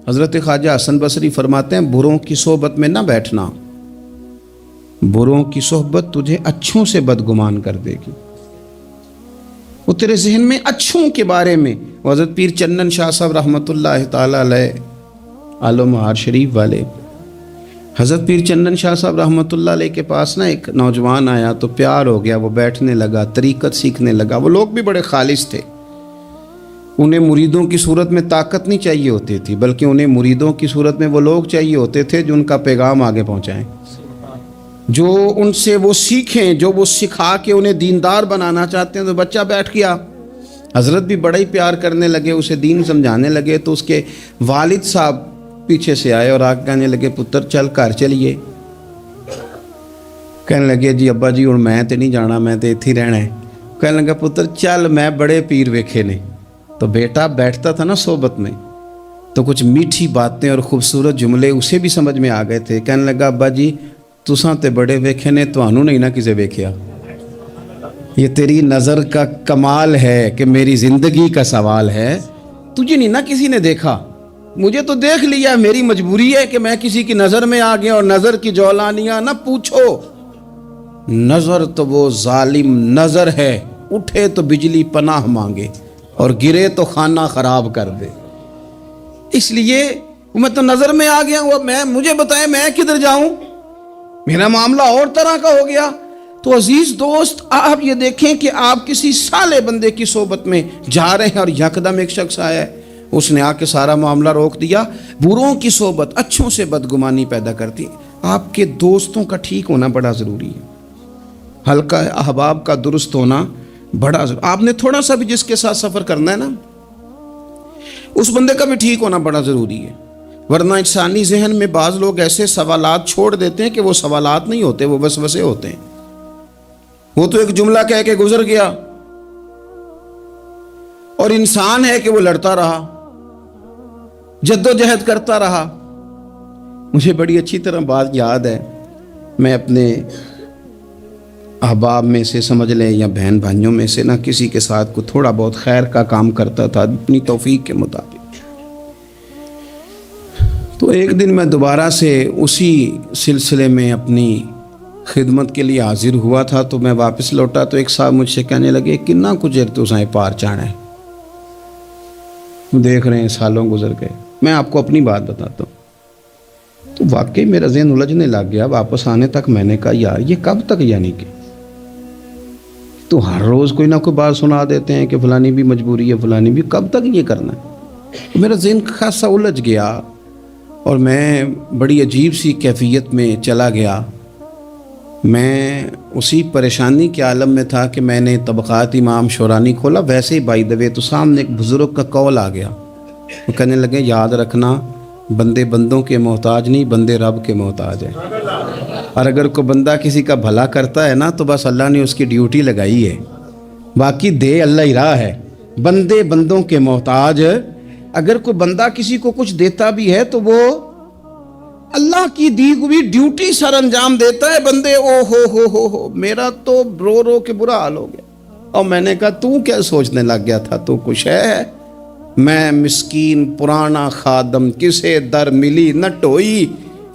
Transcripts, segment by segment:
حضرت خواجہ حسن بصری فرماتے ہیں بروں کی صحبت میں نہ بیٹھنا، بروں کی صحبت تجھے اچھوں سے بدگمان کر دے گی، وہ تیرے ذہن میں اچھوں کے بارے میں. حضرت پیر چندن شاہ صاحب رحمۃ اللہ تعالی علیہ آل و مہار شریف والے، حضرت پیر چندن شاہ صاحب رحمۃ اللہ علیہ کے پاس نا ایک نوجوان آیا تو پیار ہو گیا، وہ بیٹھنے لگا، طریقت سیکھنے لگا. وہ لوگ بھی بڑے خالص تھے، انہیں مریدوں کی صورت میں طاقت نہیں چاہیے ہوتی تھی، بلکہ انہیں مریدوں کی صورت میں وہ لوگ چاہیے ہوتے تھے جو ان کا پیغام آگے پہنچائیں، جو ان سے وہ سیکھیں، جو وہ سکھا کے انہیں دیندار بنانا چاہتے ہیں. تو بچہ بیٹھ گیا، حضرت بھی بڑا ہی پیار کرنے لگے، اسے دین سمجھانے لگے. تو اس کے والد صاحب پیچھے سے آئے اور آگے کہنے لگے پتر چل گھر چلیے. کہنے لگے جی ابا جی اور میں تے نہیں جانا، میں تے اتھی رہنا ہے. کہنے لگا پتر چل میں بڑے پیر ویکھے نے. تو بیٹا بیٹھتا تھا نا صحبت میں تو کچھ میٹھی باتیں اور خوبصورت جملے اسے بھی سمجھ میں آ گئے تھے. کہنے لگا ابا جی تساں تے بڑے ویکھے نے، تانوں نہیں نہ کسے ویکھیا. یہ تیری نظر کا کمال ہے کہ میری زندگی کا سوال ہے، تجھے نہیں نہ کسی نے دیکھا، مجھے تو دیکھ لیا. میری مجبوری ہے کہ میں کسی کی نظر میں آ گیا، اور نظر کی جولانیاں نہ پوچھو. نظر تو وہ ظالم نظر ہے، اٹھے تو بجلی پناہ مانگے اور گرے تو خانہ خراب کر دے. اس لیے میں تو نظر میں آ گیا ہوں، مجھے بتائیں میں کدھر جاؤں، میرا معاملہ اور طرح کا ہو گیا. تو عزیز دوست آپ یہ دیکھیں کہ آپ کسی صالح بندے کی صحبت میں جا رہے ہیں اور یکدم ایک شخص آیا ہے، اس نے آ کے سارا معاملہ روک دیا. بروں کی صحبت اچھوں سے بدگمانی پیدا کرتی ہے. آپ کے دوستوں کا ٹھیک ہونا بڑا ضروری ہے، حلقہ احباب کا درست ہونا بڑا ضروری. آپ نے تھوڑا سا بھی جس کے ساتھ سفر کرنا ہے نا، اس بندے کا بھی ٹھیک ہونا بڑا ضروری ہے. ورنہ انسانی ذہن میں بعض لوگ ایسے سوالات چھوڑ دیتے ہیں کہ وہ سوالات نہیں ہوتے، وہ وسوسے ہوتے ہیں. وہ تو ایک جملہ کہہ کے گزر گیا، اور انسان ہے کہ وہ لڑتا رہا، جد و جہد کرتا رہا. مجھے بڑی اچھی طرح بات یاد ہے، میں اپنے احباب میں سے سمجھ لیں یا بہن بھائیوں میں سے نہ کسی کے ساتھ کو تھوڑا بہت خیر کا کام کرتا تھا اپنی توفیق کے مطابق. تو ایک دن میں دوبارہ سے اسی سلسلے میں اپنی خدمت کے لیے حاضر ہوا تھا. تو میں واپس لوٹا تو ایک صاحب مجھ سے کہنے لگے کنا کچھ تو سائیں پار چانا ہے. دیکھ رہے ہیں سالوں گزر گئے. میں آپ کو اپنی بات بتاتا ہوں. تو واقعی میرا ذہن الجھنے لگ گیا. واپس آنے تک میں نے کہا یار یہ کب تک، یعنی کہ تو ہر روز کوئی نہ کوئی بات سنا دیتے ہیں کہ فلانی بھی مجبوری ہے، فلانی بھی، کب تک یہ کرنا ہے. میرا ذہن خاصا الجھ گیا اور میں بڑی عجیب سی کیفیت میں چلا گیا. میں اسی پریشانی کے عالم میں تھا کہ میں نے طبقات امام شورانی کھولا. ویسے ہی بائی دوے تو سامنے ایک بزرگ کا قول آ گیا. وہ کہنے لگے یاد رکھنا بندے بندوں کے محتاج نہیں، بندے رب کے محتاج ہیں. اور اگر کوئی بندہ کسی کا بھلا کرتا ہے نا تو بس اللہ نے اس کی ڈیوٹی لگائی ہے، باقی دے اللہ ہی راہ ہے. بندے بندوں کے محتاج. اگر کوئی بندہ کسی کو کچھ دیتا بھی ہے تو وہ اللہ کی دی ہوئی ڈیوٹی سر انجام دیتا ہے. بندے او ہو میرا تو رو رو کے برا حال ہو گیا. اور میں نے کہا تو کیا سوچنے لگ گیا تھا، تو کچھ ہے. میں مسکین پرانا خادم کسے در ملی نہ ٹوئی،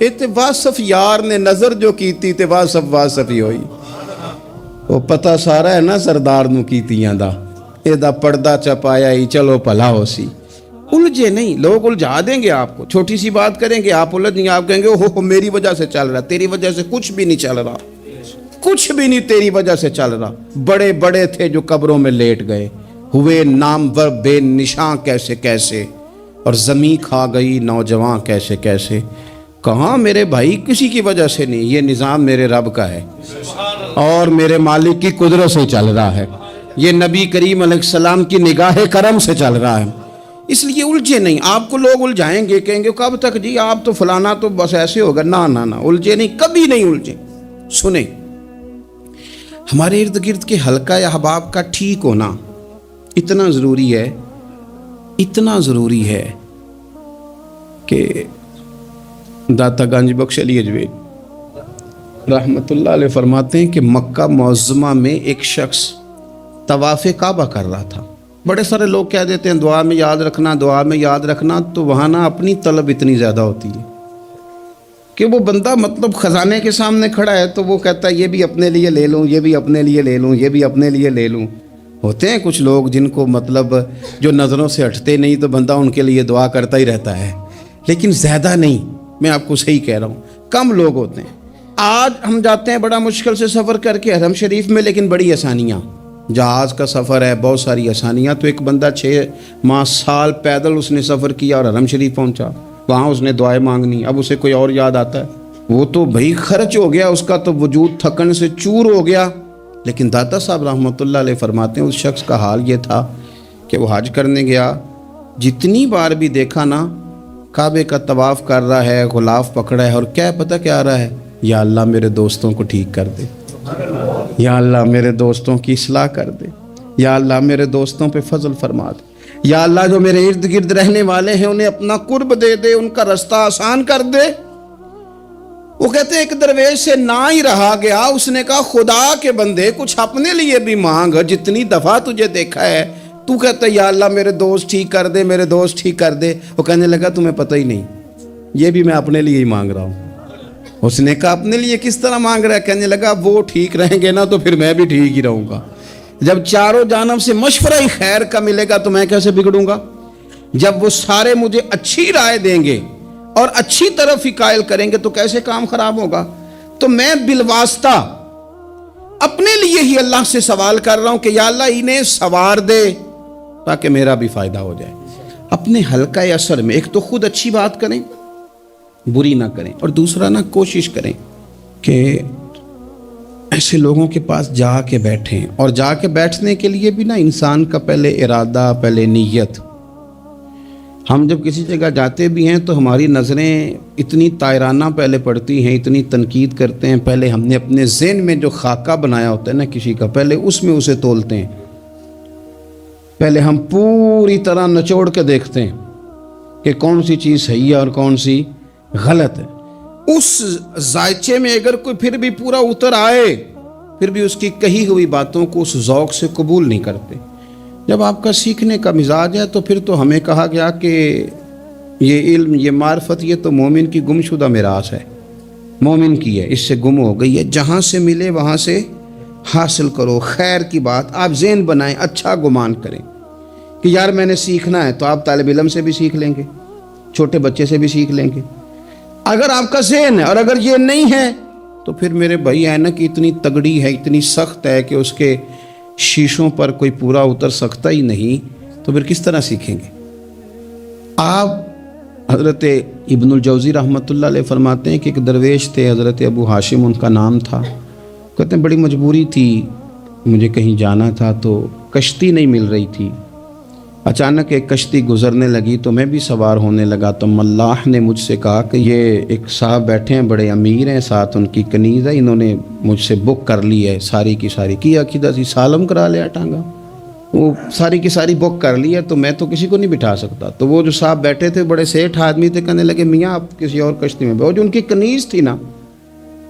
ات واصف یار نے نظر جو کیتی تے واصف واصف ہی ہوئی. وہ پتہ سارا ہے نا سردار نو کیتیاں دا، اے دا پردہ چپایا ہی چلو بھلا ہو سی. الجھے نہیں، لوگ الجھا دیں گے آپ کو. چھوٹی سی بات کریں گے آپ الجھ نہیں، آپ کہیں گے اوہ میری وجہ سے چل رہا. تیری وجہ سے کچھ بھی نہیں چل رہا، کچھ بھی نہیں تیری وجہ سے چل رہا. بڑے بڑے تھے جو قبروں میں لیٹ گئے، ہوئے نامور بے نشاں کیسے کیسے، اور زمین کھا گئی نوجوان کیسے کیسے. کہاں میرے بھائی کسی کی وجہ سے نہیں، یہ نظام میرے رب کا ہے اور میرے مالک کی قدرت سے چل رہا ہے. یہ نبی کریم علیہ السلام کی نگاہ کرم سے چل رہا ہے. اس لیے الجھے نہیں. آپ کو لوگ الجھائیں گے، کہیں گے کب تک جی آپ تو فلانا تو بس ایسے ہوگا. نہ الجھے نہیں، کبھی نہیں الجھے. سنیں، ہمارے ارد گرد کے حلقہ احباب کا ٹھیک ہونا اتنا ضروری ہے، اتنا ضروری ہے کہ داتا گنج بخش علی اجویل رحمۃ اللہ علیہ فرماتے ہیں کہ مکہ معظمہ میں ایک شخص طواف کعبہ کر رہا تھا. بڑے سارے لوگ کہہ دیتے ہیں دعا میں یاد رکھنا، دعا میں یاد رکھنا، تو وہاں نا اپنی طلب اتنی زیادہ ہوتی ہے کہ وہ بندہ مطلب خزانے کے سامنے کھڑا ہے تو وہ کہتا ہے یہ بھی اپنے لیے لے لوں، یہ بھی اپنے لیے لے لوں، یہ بھی اپنے لیے لے لوں۔ ہوتے ہیں کچھ لوگ جن کو مطلب جو نظروں سے ہٹتے نہیں تو بندہ ان کے لیے دعا کرتا ہی رہتا ہے، لیکن زیادہ نہیں، میں آپ کو صحیح کہہ رہا ہوں، کم لوگ ہوتے ہیں۔ آج ہم جاتے ہیں بڑا مشکل سے سفر کر کے حرم شریف میں، لیکن بڑی آسانیاں، جہاز کا سفر ہے، بہت ساری آسانیاں، تو ایک بندہ 6 ماہ سال پیدل اس نے سفر کیا اور حرم شریف پہنچا، وہاں اس نے دعائیں مانگنی، اب اسے کوئی اور یاد آتا ہے، وہ تو بھائی خرچ ہو گیا، اس کا تو وجود تھکن سے چور ہو گیا۔ لیکن داتا صاحب رحمۃ اللہ علیہ فرماتے ہیں اس شخص کا حال یہ تھا کہ وہ حج کرنے گیا، جتنی بار بھی دیکھا نا کعبے کا طواف کر رہا ہے، غلاف پکڑا ہے، اور کیا پتہ کیا آ رہا ہے، یا اللہ میرے دوستوں کو ٹھیک کر دے، یا اللہ میرے دوستوں کی اصلاح کر دے، یا اللہ میرے دوستوں پہ فضل فرما دے، یا اللہ جو میرے ارد گرد رہنے والے ہیں انہیں اپنا قرب دے دے، ان کا رستہ آسان کر دے۔ وہ کہتے ہیں ایک درویش سے نہ ہی رہا گیا، اس نے کہا خدا کے بندے کچھ اپنے لیے بھی مانگ، جتنی دفعہ تجھے دیکھا ہے تو کہتا ہے یا اللہ میرے دوست ٹھیک کر دے، میرے دوست ٹھیک کر دے۔ وہ کہنے لگا تمہیں پتہ ہی نہیں، یہ بھی میں اپنے لیے ہی مانگ رہا ہوں۔ اس نے کہا اپنے لیے کس طرح مانگ رہا ہے؟ کہنے لگا وہ ٹھیک رہیں گے نا تو پھر میں بھی ٹھیک ہی رہوں گا، جب چاروں جانب سے مشورہ ہی خیر کا ملے گا تو میں کیسے بگڑوں گا؟ جب وہ سارے مجھے اچھی رائے دیں گے اور اچھی طرف ہی قائل کریں گے تو کیسے کام خراب ہوگا؟ تو میں بالواسطہ اپنے لیے ہی اللہ سے سوال کر رہا ہوں کہ یا اللہ انہیں سوار دے تاکہ میرا بھی فائدہ ہو جائے۔ اپنے حلقہ اثر میں ایک تو خود اچھی بات کریں، بری نہ کریں، اور دوسرا نہ کوشش کریں کہ ایسے لوگوں کے پاس جا کے بیٹھیں، اور جا کے بیٹھنے کے لیے بھی نا انسان کا پہلے ارادہ، پہلے نیت۔ ہم جب کسی جگہ جاتے بھی ہیں تو ہماری نظریں اتنی طائرانہ پہلے پڑتی ہیں، اتنی تنقید کرتے ہیں، پہلے ہم نے اپنے ذہن میں جو خاکہ بنایا ہوتا ہے نا کسی کا، پہلے اس میں اسے تولتے ہیں، پہلے ہم پوری طرح نچوڑ کے دیکھتے ہیں کہ کون سی چیز صحیح ہے اور کون سی غلط ہے۔ اس ذائچے میں اگر کوئی پھر بھی پورا اتر آئے، پھر بھی اس کی کہی ہوئی باتوں کو اس ذوق سے قبول نہیں کرتے۔ جب آپ کا سیکھنے کا مزاج ہے تو پھر تو ہمیں کہا گیا کہ یہ علم، یہ معرفت، یہ تو مومن کی گم شدہ میراث ہے، مومن کی ہے، اس سے گم ہو گئی ہے، جہاں سے ملے وہاں سے حاصل کرو، خیر کی بات آپ ذہن بنائیں، اچھا گمان کریں کہ یار میں نے سیکھنا ہے، تو آپ طالب علم سے بھی سیکھ لیں گے، چھوٹے بچے سے بھی سیکھ لیں گے۔ اگر آپ کا ذہن ہے اور اگر یہ نہیں ہے تو پھر میرے بھائی اینک اتنی تگڑی ہے، اتنی سخت ہے کہ اس کے شیشوں پر کوئی پورا اتر سکتا ہی نہیں، تو پھر کس طرح سیکھیں گے؟ آپ حضرت ابن الجوزی رحمۃ اللہ علیہ فرماتے ہیں کہ ایک درویش تھے، حضرت ابو ہاشم ان کا نام تھا، کہتے ہیں بڑی مجبوری تھی، مجھے کہیں جانا تھا تو کشتی نہیں مل رہی تھی، اچانک ایک کشتی گزرنے لگی تو میں بھی سوار ہونے لگا، تو ملاح نے مجھ سے کہا کہ یہ ایک صاحب بیٹھے ہیں، بڑے امیر ہیں، ساتھ ان کی کنیز ہے، انہوں نے مجھ سے بک کر لی ہے، ساری کی ساری کی عقیدہ سی سالم کرا لیا ٹانگا، وہ ساری کی ساری بک کر لی ہے، تو میں تو کسی کو نہیں بٹھا سکتا۔ تو وہ جو صاحب بیٹھے تھے بڑے سیٹھ آدمی تھے، کہنے لگے میاں آپ کسی اور کشتی میں بیٹھو، جو ان کی کنیز تھی نا،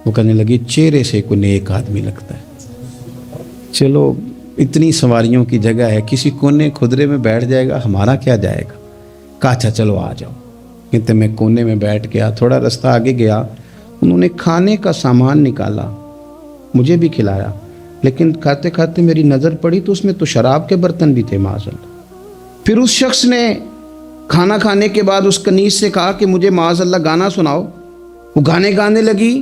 وہ کہنے لگی چہرے سے کوئی نیک آدمی لگتا ہے، چلو اتنی سواریوں کی جگہ ہے، کسی کونے خدرے میں بیٹھ جائے گا، ہمارا کیا جائے گا؟ کہا اچھا چلو آ جاؤ۔ کہتے میں کونے میں بیٹھ گیا، تھوڑا رستہ آگے گیا، انہوں نے کھانے کا سامان نکالا، مجھے بھی کھلایا، لیکن کھاتے کھاتے میری نظر پڑی تو اس میں تو شراب کے برتن بھی تھے معاذ اللہ۔ پھر اس شخص نے کھانا کھانے کے بعد اس کنیز سے کہا کہ مجھے معاذ اللہ گانا سناؤ، وہ گانے گانے لگی،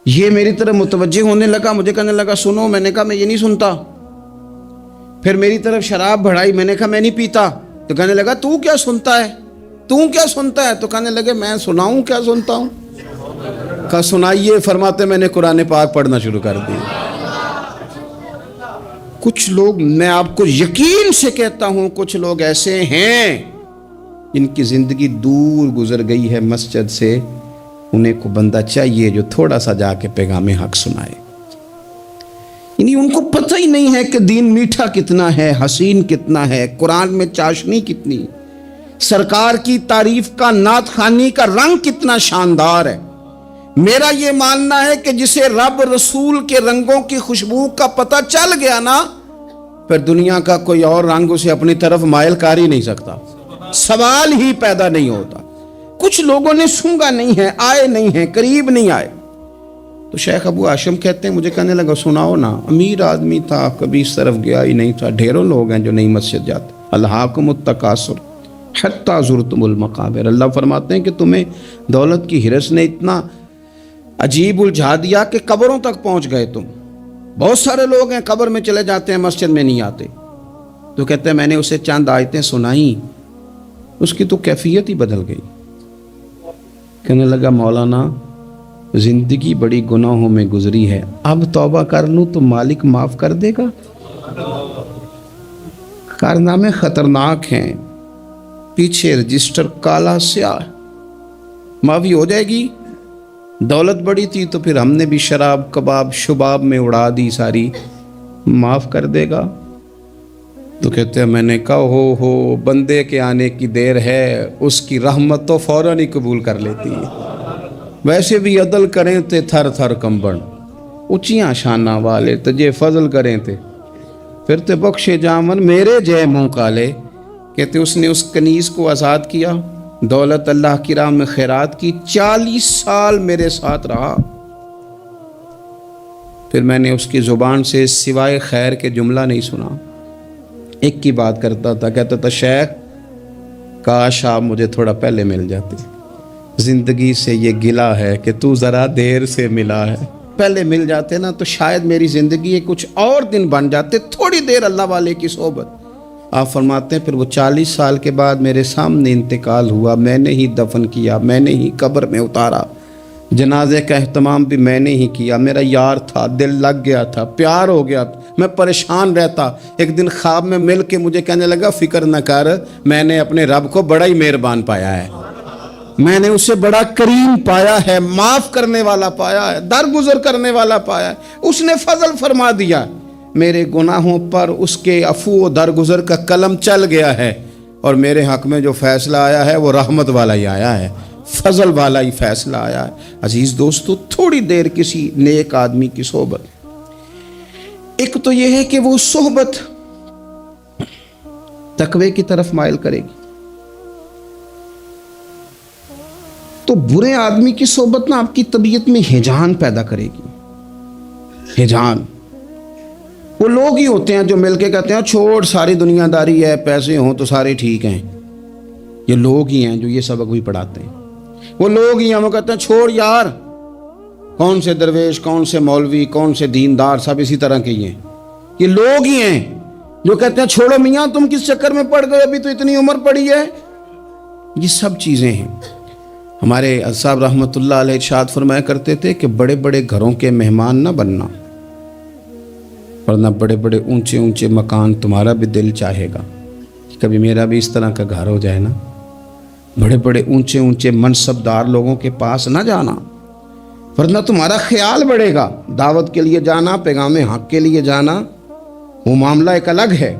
یہ میری طرف متوجہ ہونے لگا، مجھے کہنے لگا سنو، میں نے کہا میں یہ نہیں سنتا۔ پھر میری طرف شراب بڑھائی، میں نے کہا میں نہیں پیتا، تو کہنے لگا تو کیا سنتا ہے، تو کیا سنتا ہے؟ تو کہنے لگے میں سناؤں کیا سنتا ہوں؟ کہا سنائیے، فرماتے میں نے قرآن پاک پڑھنا شروع کر دیا۔ کچھ لوگ، میں آپ کو یقین سے کہتا ہوں، کچھ لوگ ایسے ہیں جن کی زندگی دور گزر گئی ہے مسجد سے، انہیں کو بندہ چاہیے جو تھوڑا سا جا کے پیغام حق سنائے، یعنی ان کو پتہ ہی نہیں ہے کہ دین میٹھا کتنا ہے، حسین کتنا ہے، قرآن میں چاشنی کتنی، سرکار کی تعریف کا، نعت خوانی کا رنگ کتنا شاندار ہے۔ میرا یہ ماننا ہے کہ جسے رب رسول کے رنگوں کی خوشبو کا پتہ چل گیا نا، پھر دنیا کا کوئی اور رنگ اسے اپنی طرف مائل کر ہی نہیں سکتا، سوال ہی پیدا نہیں ہوتا۔ کچھ لوگوں نے سونگا نہیں ہے، آئے نہیں ہیں، قریب نہیں آئے۔ تو شیخ ابو ہاشم کہتے ہیں مجھے کہنے لگا سناؤ نا، امیر آدمی تھا، کبھی اس طرف گیا ہی نہیں تھا، ڈھیروں لوگ ہیں جو نہیں مسجد جاتے۔ الہاکم التکاثر حتی زرتم المقابر، اللہ فرماتے ہیں کہ تمہیں دولت کی ہرس نے اتنا عجیب الجھا دیا کہ قبروں تک پہنچ گئے تم۔ بہت سارے لوگ ہیں قبر میں چلے جاتے ہیں، مسجد میں نہیں آتے۔ تو کہتے ہیں میں نے اسے چند آیتیں سنائیں، اس کی تو کیفیت ہی بدل گئی۔ کہنے لگا مولانا زندگی بڑی گناہوں میں گزری ہے، اب توبہ کر لوں تو مالک معاف کر دے گا؟ کارنامے خطرناک ہیں، پیچھے رجسٹر کالا سیاہ، معافی ہو جائے گی۔ دولت بڑی تھی تو پھر ہم نے بھی شراب کباب شباب میں اڑا دی ساری، معاف کر دے گا؟ تو کہتے ہیں میں نے کہا ہو بندے کے آنے کی دیر ہے، اس کی رحمت تو فوراً ہی قبول کر لیتی ہے۔ ویسے بھی عدل کریں تے تھر تھر کمبن، اونچیاں شانہ والے تجھے فضل کریں تے پھر تے بخشے جامن میرے جے منہ کالے۔ کہتے اس نے اس کنیز کو آزاد کیا، دولت اللہ کی راہ میں خیرات کی، 40 سال میرے ساتھ رہا۔ پھر میں نے اس کی زبان سے سوائے خیر کے جملہ نہیں سنا، ایک کی بات کرتا تھا، کہتا تھا شیخ کاش آپ مجھے تھوڑا پہلے مل جاتے، زندگی سے یہ گلہ ہے کہ تو ذرا دیر سے ملا ہے، پہلے مل جاتے نا تو شاید میری زندگی کچھ اور دن بن جاتے، تھوڑی دیر اللہ والے کی صحبت۔ آپ فرماتے ہیں پھر وہ 40 سال کے بعد میرے سامنے انتقال ہوا، میں نے ہی دفن کیا، میں نے ہی قبر میں اتارا، جنازے کا اہتمام بھی میں نے ہی کیا۔ میرا یار تھا، دل لگ گیا تھا، پیار ہو گیا تھا، میں پریشان رہتا۔ ایک دن خواب میں مل کے مجھے کہنے لگا فکر نہ کر، میں نے اپنے رب کو بڑا ہی مہربان پایا ہے، میں نے اسے بڑا کریم پایا ہے، معاف کرنے والا پایا ہے، درگزر کرنے والا پایا ہے، اس نے فضل فرما دیا، میرے گناہوں پر اس کے عفو و درگزر کا قلم چل گیا ہے، اور میرے حق میں جو فیصلہ آیا ہے وہ رحمت والا ہی آیا ہے، فضل والا ہی فیصلہ آیا ہے۔ عزیز دوستو، تھوڑی دیر کسی نیک آدمی کی صحبت، ایک تو یہ ہے کہ وہ صحبت تقوی کی طرف مائل کرے گی، تو برے آدمی کی صحبت نا آپ کی طبیعت میں ہیجان پیدا کرے گی، ہیجان۔ وہ لوگ ہی ہوتے ہیں جو مل کے کہتے ہیں چھوڑ ساری دنیا داری ہے، پیسے ہوں تو سارے ٹھیک ہیں، یہ لوگ ہی ہیں جو یہ سبق بھی پڑھاتے ہیں۔ وہ لوگ ہی ہیں وہ کہتے ہیں چھوڑ یار، کون سے درویش، کون سے مولوی، کون سے دیندار، سب اسی طرح کے ہی ہیں۔ یہ لوگ ہی ہیں جو کہتے ہیں چھوڑو میاں تم کس چکر میں پڑ گئے، ابھی تو اتنی عمر پڑی ہے۔ یہ سب چیزیں ہیں۔ ہمارے صاحب رحمۃ اللہ علیہ ارشاد فرمایا کرتے تھے کہ بڑے بڑے گھروں کے مہمان نہ بننا، ورنہ بڑے بڑے اونچے اونچے مکان تمہارا بھی دل چاہے گا، کبھی میرا بھی اس طرح کا گھر ہو جائے نا۔ بڑے بڑے اونچے اونچے منصب دار لوگوں کے پاس نہ جانا، ورنہ تمہارا خیال بڑھے گا۔ دعوت کے لیے جانا، پیغام حق کے لیے جانا، وہ معاملہ ایک الگ ہے،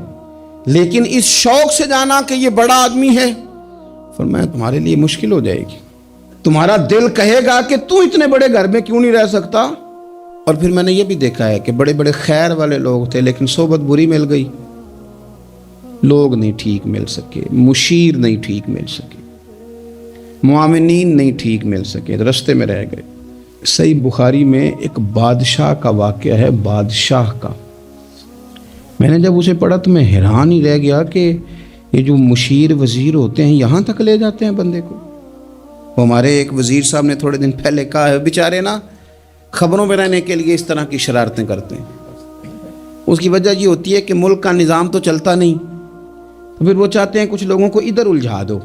لیکن اس شوق سے جانا کہ یہ بڑا آدمی ہے، فرمایا تمہارے لیے مشکل ہو جائے گی۔ تمہارا دل کہے گا کہ تو اتنے بڑے گھر میں کیوں نہیں رہ سکتا۔ اور پھر میں نے یہ بھی دیکھا ہے کہ بڑے بڑے خیر والے لوگ تھے لیکن صحبت بری مل گئی، لوگ نہیں ٹھیک مل سکے، مشیر نہیں ٹھیک مل سکے، معاونین نہیں ٹھیک مل سکے، رستے میں رہ گئے۔ صحیح بخاری میں ایک بادشاہ کا واقعہ ہے، بادشاہ کا۔ میں نے جب اسے پڑھا تو میں حیران ہی رہ گیا کہ یہ جو مشیر وزیر ہوتے ہیں یہاں تک لے جاتے ہیں بندے کو۔ وہ ہمارے ایک وزیر صاحب نے تھوڑے دن پہلے کہا ہے بیچارے نا خبروں میں رہنے کے لیے اس طرح کی شرارتیں کرتے ہیں۔ اس کی وجہ یہ ہوتی ہے کہ ملک کا نظام تو چلتا نہیں، تو پھر وہ چاہتے ہیں کچھ لوگوں کو ادھر الجھا دو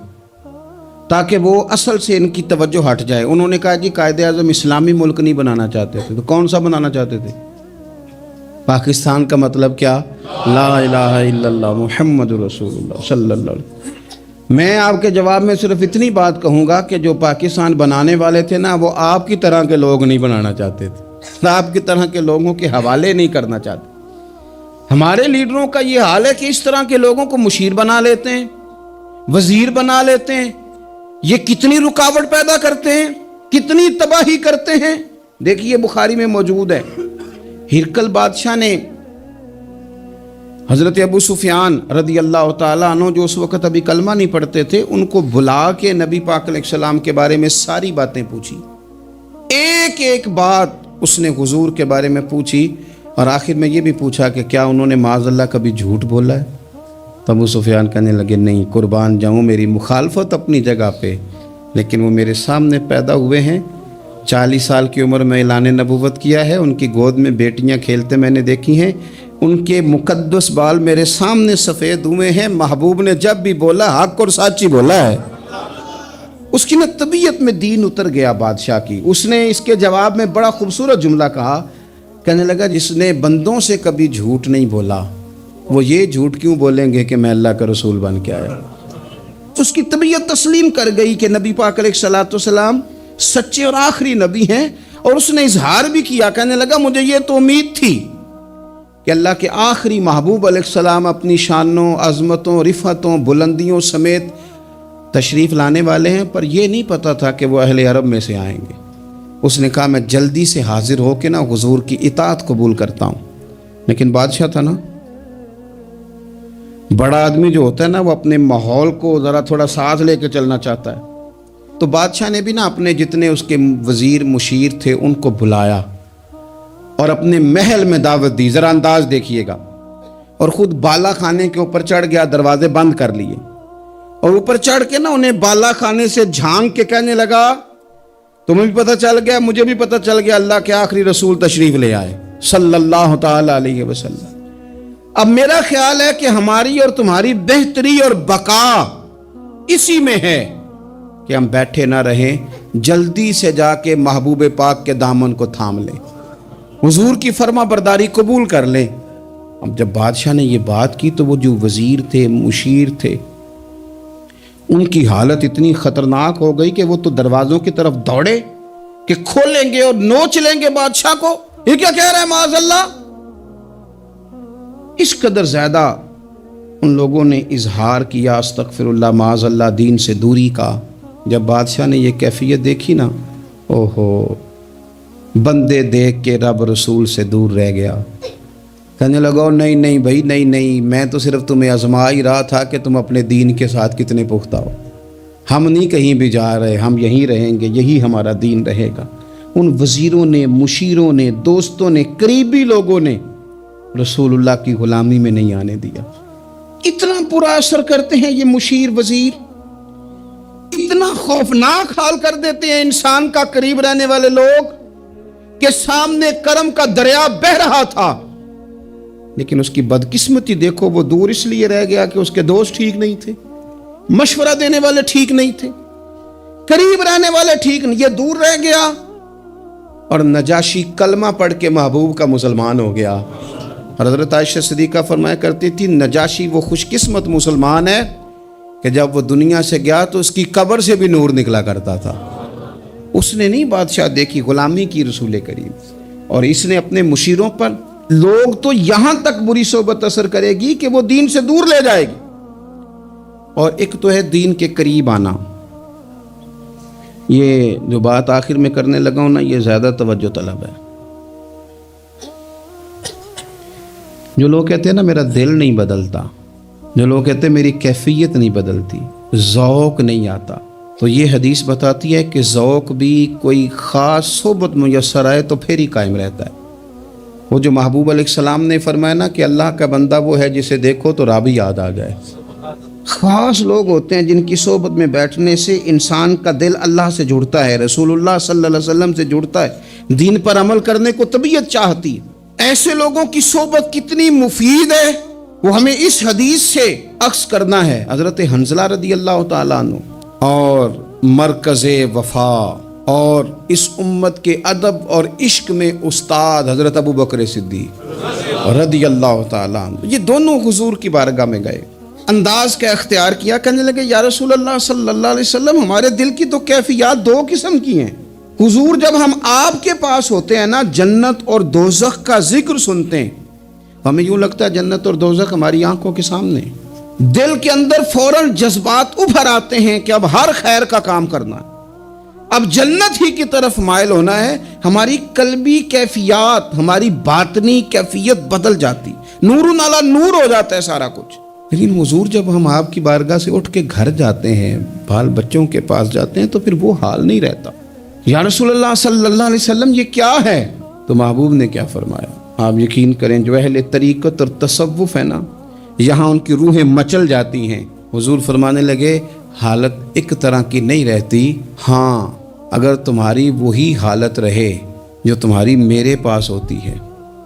تاکہ وہ اصل سے ان کی توجہ ہٹ جائے۔ انہوں نے کہا جی قائد اعظم اسلامی ملک نہیں بنانا چاہتے تھے، تو کون سا بنانا چاہتے تھے؟ پاکستان کا مطلب کیا؟ لا الہ الا اللہ محمد رسول اللہ صلی اللہ علیہ وسلم۔ میں آپ کے جواب میں صرف اتنی بات کہوں گا کہ جو پاکستان بنانے والے تھے نا وہ آپ کی طرح کے لوگ نہیں بنانا چاہتے تھے، آپ کی طرح کے لوگوں کے حوالے نہیں کرنا چاہتے۔ ہمارے لیڈروں کا یہ حال ہے کہ اس طرح کے لوگوں کو مشیر بنا لیتے ہیں، وزیر بنا لیتے ہیں۔ یہ کتنی رکاوٹ پیدا کرتے ہیں، کتنی تباہی کرتے ہیں۔ دیکھیے بخاری میں موجود ہے، ہرقل بادشاہ نے حضرت ابو سفیان رضی اللہ تعالیٰ عنہ جو اس وقت ابھی کلمہ نہیں پڑھتے تھے، ان کو بلا کے نبی پاک علیہ السلام کے بارے میں ساری باتیں پوچھی، ایک ایک بات اس نے حضور کے بارے میں پوچھی، اور آخر میں یہ بھی پوچھا کہ کیا انہوں نے معاذ اللہ کبھی جھوٹ بولا ہے؟ تو ابو سفیان کہنے لگے نہیں، قربان جاؤں میری مخالفت اپنی جگہ پہ، لیکن وہ میرے سامنے پیدا ہوئے ہیں، 40 سال کی عمر میں اعلان نبوت کیا ہے، ان کی گود میں بیٹیاں کھیلتے میں نے دیکھی ہیں، ان کے مقدس بال میرے سامنے سفید ہوئے ہیں، محبوب نے جب بھی بولا حق اور سچی بولا ہے۔ اس کی طبیعت میں دین اتر گیا بادشاہ کی۔ اس نے اس کے جواب میں بڑا خوبصورت جملہ کہا، کہنے لگا جس نے بندوں سے کبھی جھوٹ نہیں بولا وہ یہ جھوٹ کیوں بولیں گے کہ میں اللہ کا رسول بن کے آیا۔ اس کی طبیعت تسلیم کر گئی کہ نبی پاک علیہ الصلوۃ والسلام سچے اور آخری نبی ہیں، اور اس نے اظہار بھی کیا، کہنے لگا مجھے یہ تو امید تھی کہ اللہ کے آخری محبوب علیہ السلام اپنی شانوں، عظمتوں، رفعتوں، بلندیوں سمیت تشریف لانے والے ہیں، پر یہ نہیں پتا تھا کہ وہ اہل عرب میں سے آئیں گے۔ اس نے کہا میں جلدی سے حاضر ہو کے نا حضور کی اطاعت قبول کرتا ہوں، لیکن بادشاہ تھا نا، بڑا آدمی جو ہوتا ہے نا وہ اپنے ماحول کو ذرا تھوڑا ساتھ لے کے چلنا چاہتا ہے، تو بادشاہ نے بھی نا اپنے جتنے اس کے وزیر مشیر تھے ان کو بلایا اور اپنے محل میں دعوت دی۔ ذرا انداز دیکھیے گا، اور خود بالا خانے کے اوپر چڑھ گیا، دروازے بند کر لیے، اور اوپر چڑھ کے نا انہیں بالا خانے سے جھانک کے کہنے لگا تمہیں بھی پتہ چل گیا، مجھے بھی پتہ چل گیا اللہ کے آخری رسول تشریف لے آئے صلی اللہ تعالی علیہ وسلم۔ اب میرا خیال ہے کہ ہماری اور تمہاری بہتری اور بقا اسی میں ہے کہ ہم بیٹھے نہ رہیں، جلدی سے جا کے محبوب پاک کے دامن کو تھام لیں، حضور کی فرما برداری قبول کر لیں۔ اب جب بادشاہ نے یہ بات کی تو وہ جو وزیر تھے، مشیر تھے، ان کی حالت اتنی خطرناک ہو گئی کہ وہ تو دروازوں کی طرف دوڑے کہ کھولیں گے اور نوچ لیں گے بادشاہ کو، یہ کیا کہہ رہا ہے معاذ اللہ۔ اس قدر زیادہ ان لوگوں نے اظہار کیا استغفر اللہ معاذ اللہ دین سے دوری کا۔ جب بادشاہ نے یہ کیفیت دیکھی نا، اوہو، بندے دیکھ کے رب رسول سے دور رہ گیا، کہنے لگا نہیں نہیں بھائی، نہیں، میں تو صرف تمہیں آزما ہی رہا تھا کہ تم اپنے دین کے ساتھ کتنے پختہ ہو، ہم نہیں کہیں بھی جا رہے، ہم یہیں رہیں گے، یہی ہمارا دین رہے گا۔ ان وزیروں نے، مشیروں نے، دوستوں نے، قریبی لوگوں نے رسول اللہ کی غلامی میں نہیں آنے دیا۔ اتنا برا اثر کرتے ہیں یہ مشیر وزیر، اتنا خوفناک حال کر دیتے ہیں انسان کا قریب رہنے والے لوگ کہ سامنے کرم کا دریا بہہ رہا تھا، لیکن اس کی بدقسمتی دیکھو، وہ دور اس لیے رہ گیا کہ اس کے دوست ٹھیک نہیں تھے، مشورہ دینے والے ٹھیک نہیں تھے، قریب رہنے والے ٹھیک نہیں، یہ دور رہ گیا، اور نجاشی کلمہ پڑھ کے محبوب کا مسلمان ہو گیا۔ اور حضرت عائشہ صدیقہ فرمایا کرتی تھی نجاشی وہ خوش قسمت مسلمان ہے کہ جب وہ دنیا سے گیا تو اس کی قبر سے بھی نور نکلا کرتا تھا۔ اس نے نہیں بادشاہ دیکھی، غلامی کی رسول کریم، اور اس نے اپنے مشیروں پر لوگ تو یہاں تک بری صحبت اثر کرے گی کہ وہ دین سے دور لے جائے گی۔ اور ایک تو ہے دین کے قریب آنا، یہ جو بات آخر میں کرنے لگا ہوں نا، یہ زیادہ توجہ طلب ہے۔ جو لوگ کہتے ہیں نا میرا دل نہیں بدلتا، جو لوگ کہتے ہیں میری کیفیت نہیں بدلتی، ذوق نہیں آتا، تو یہ حدیث بتاتی ہے کہ ذوق بھی کوئی خاص صحبت میسر آئے تو پھر ہی قائم رہتا ہے۔ وہ جو محبوب علیہ السلام نے فرمایا نا کہ اللہ کا بندہ وہ ہے جسے دیکھو تو رب یاد آ جائے۔ خاص لوگ ہوتے ہیں جن کی صحبت میں بیٹھنے سے انسان کا دل اللہ سے جڑتا ہے، رسول اللہ صلی اللہ علیہ وسلم سے جڑتا ہے، دین پر عمل کرنے کو طبیعت چاہتی ہے۔ ایسے لوگوں کی صحبت کتنی مفید ہے وہ ہمیں اس حدیث سے عکس کرنا ہے۔ حضرت حنظلہ رضی اللہ تعالیٰ عنہ اور مرکز وفا اور اس امت کے ادب اور عشق میں استاد حضرت ابو بکر صدیق رضی اللہ تعالیٰ عنہ، یہ دونوں حضور کی بارگاہ میں گئے، انداز کا اختیار کیا، کہنے لگے یا رسول اللہ صلی اللہ علیہ وسلم ہمارے دل کی تو کیفیات دو قسم کی ہیں۔ حضور جب ہم آپ کے پاس ہوتے ہیں نا، جنت اور دوزخ کا ذکر سنتے ہیں، ہمیں یوں لگتا ہے جنت اور دوزخ ہماری آنکھوں کے سامنے، دل کے اندر فوراً جذبات ابھر آتے ہیں کہ اب ہر خیر کا کام کرنا ہے، اب جنت ہی کی طرف مائل ہونا ہے، ہماری قلبی کیفیات، ہماری باطنی کیفیت بدل جاتی، نور علی نور ہو جاتا ہے سارا کچھ۔ لیکن حضور جب ہم آپ کی بارگاہ سے اٹھ کے گھر جاتے ہیں، بال بچوں کے پاس جاتے ہیں، تو پھر وہ حال نہیں رہتا۔ یا رسول اللہ صلی اللہ علیہ وسلم یہ کیا ہے؟ تو محبوب نے کیا فرمایا؟ آپ یقین کریں، جو اہل طریقت اور تصوف ہے نا، یہاں ان کی روحیں مچل جاتی ہیں۔ حضور فرمانے لگے حالت ایک طرح کی نہیں رہتی، ہاں اگر تمہاری وہی حالت رہے جو تمہاری میرے پاس ہوتی ہے،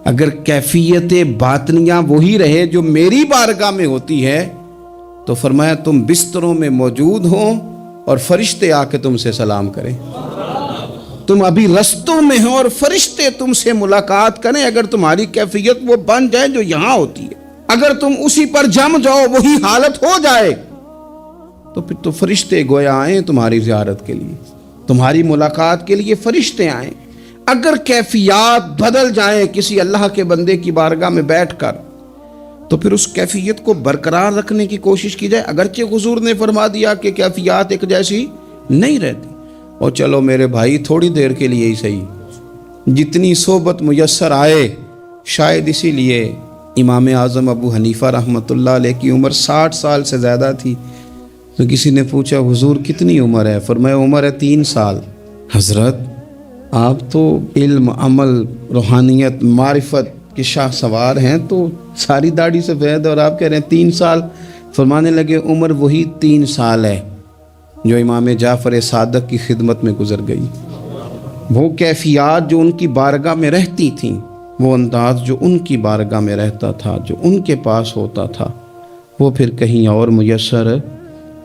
اگر کیفیت باطنیہ وہی رہے جو میری بارگاہ میں ہوتی ہے، تو فرمایا تم بستروں میں موجود ہوں اور فرشتے آ کے تم سے سلام کریں، تم ابھی رستوں میں ہو اور فرشتے تم سے ملاقات کریں، اگر تمہاری کیفیت وہ بن جائے جو یہاں ہوتی ہے، اگر تم اسی پر جم جاؤ، وہی حالت ہو جائے، تو پھر تو فرشتے گویا آئیں تمہاری زیارت کے لیے، تمہاری ملاقات کے لیے فرشتے آئیں۔ اگر کیفیات بدل جائیں کسی اللہ کے بندے کی بارگاہ میں بیٹھ کر، تو پھر اس کیفیت کو برقرار رکھنے کی کوشش کی جائے، اگرچہ حضور نے فرما دیا کہ کیفیات ایک جیسی نہیں رہتی۔ اور چلو میرے بھائی تھوڑی دیر کے لیے ہی صحیح، جتنی صحبت میسر آئے، شاید اسی لیے امام اعظم ابو حنیفہ رحمۃ اللہ علیہ کی عمر 60 سال سے زیادہ تھی۔ تو کسی نے پوچھا حضور کتنی عمر ہے؟ فرمایا عمر ہے 3 سال۔ حضرت آپ تو علم، عمل، روحانیت، معرفت کے شاہ سوار ہیں، تو ساری داڑھی سفید اور آپ کہہ رہے ہیں 3 سال۔ فرمانے لگے عمر وہی 3 سال ہے جو امام جعفر صادق کی خدمت میں گزر گئی۔ وہ کیفیات جو ان کی بارگاہ میں رہتی تھیں، وہ انداز جو ان کی بارگاہ میں رہتا تھا، جو ان کے پاس ہوتا تھا، وہ پھر کہیں اور میسر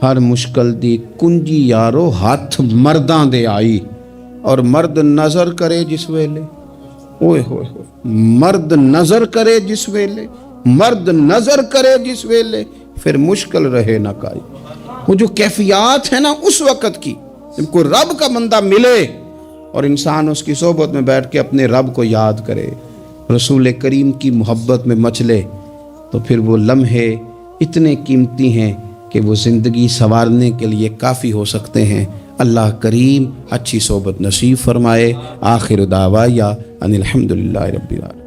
ہر مشکل دی کنجی یارو ہاتھ مرداں دے آئی، اور مرد نظر کرے جس ویلے، اوئے ہوئے ہوئے، مرد نظر کرے جس ویلے، مرد نظر کرے جس ویلے، پھر مشکل رہے نہ کائی۔ وہ جو کیفیات ہے نا اس وقت کی، جب کوئی رب کا بندہ ملے اور انسان اس کی صحبت میں بیٹھ کے اپنے رب کو یاد کرے، رسول کریم کی محبت میں مچلے، تو پھر وہ لمحے اتنے قیمتی ہیں کہ وہ زندگی سنوارنے کے لیے کافی ہو سکتے ہیں۔ اللہ کریم اچھی صحبت نصیب فرمائے۔ آخر دعوایا ان الحمدللہ رب العالمین۔